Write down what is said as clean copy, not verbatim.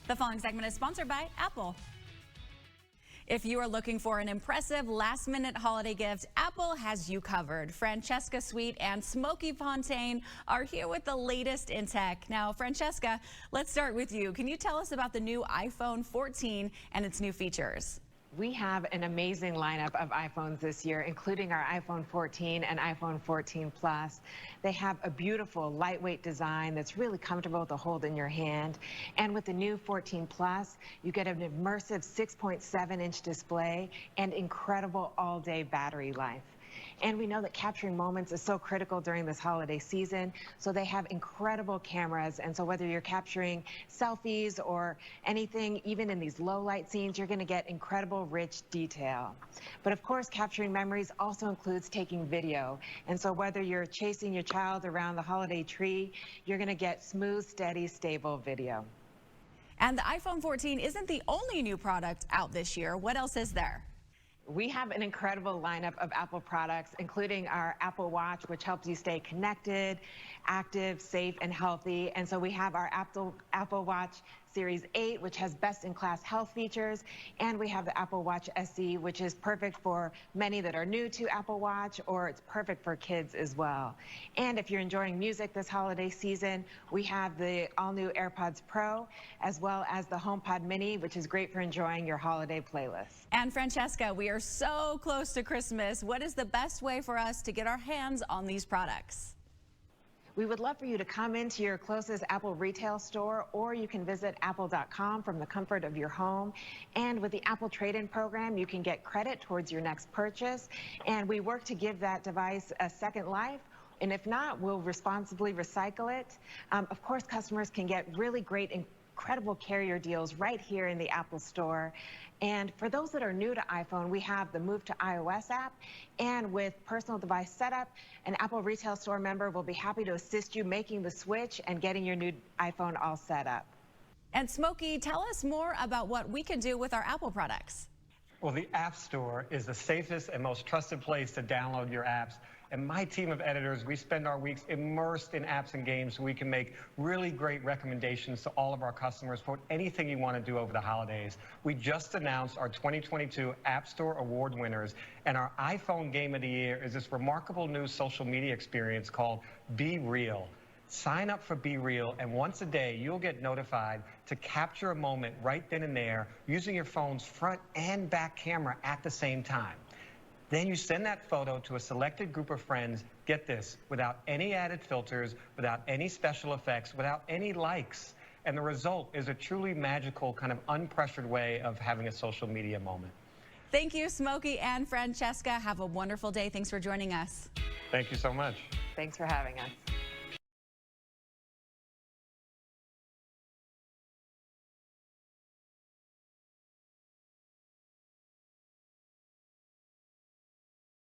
The following segment is sponsored by Apple. If you are looking for an impressive last-minute holiday gift, Apple has you covered. Francesca Sweet and Smokey Fontaine are here with the latest in tech. Now, Francesca, let's start with you. Can you tell us about the new iPhone 14 and its new features? We have an amazing lineup of iPhones this year, including our iPhone 14 and iPhone 14 Plus. They have a beautiful, lightweight design that's really comfortable to hold in your hand. And with the new 14 Plus, you get an immersive 6.7-inch display and incredible all-day battery life. And we know that capturing moments is so critical during this holiday season, so they have incredible cameras. And so whether you're capturing selfies or anything, even in these low light scenes, you're going to get incredible rich detail. But of course, capturing memories also includes taking video. And so whether you're chasing your child around the holiday tree, you're going to get smooth, steady, stable video. And the iPhone 14 isn't the only new product out this year. What else is there? We have an incredible lineup of Apple products, including our Apple Watch, which helps you stay connected, active, safe, and healthy. And so we have our Apple Watch Series 8, which has best-in-class health features, and we have the Apple Watch SE, which is perfect for many that are new to Apple Watch, or it's perfect for kids as well. And if you're enjoying music this holiday season, we have the all-new AirPods Pro, as well as the HomePod Mini, which is great for enjoying your holiday playlist. And Francesca, we are so close to Christmas. What is the best way for us to get our hands on these products? We would love for you to come into your closest Apple retail store, or you can visit apple.com from the comfort of your home. And with the Apple trade-in program, you can get credit towards your next purchase. And we work to give that device a second life. And if not, we'll responsibly recycle it. Of course, customers can get really great, incredible carrier deals right here in the Apple Store. And for those that are new to iPhone, we have the Move to iOS app. And with personal device setup, an Apple retail store member will be happy to assist you making the switch and getting your new iPhone all set up. And Smokey, tell us more about what we can do with our Apple products. Well, the App Store is the safest and most trusted place to download your apps. And my team of editors, we spend our weeks immersed in apps and games so we can make really great recommendations to all of our customers for anything you want to do over the holidays. We just announced our 2022 App Store Award winners, and our iPhone Game of the Year is this remarkable new social media experience called Be Real. Sign up for Be Real, and once a day, you'll get notified to capture a moment right then and there using your phone's front and back camera at the same time. Then you send that photo to a selected group of friends, get this, without any added filters, without any special effects, without any likes. And the result is a truly magical, kind of unpressured way of having a social media moment. Thank you, Smokey and Francesca. Have a wonderful day. Thanks for joining us. Thank you so much. Thanks for having us.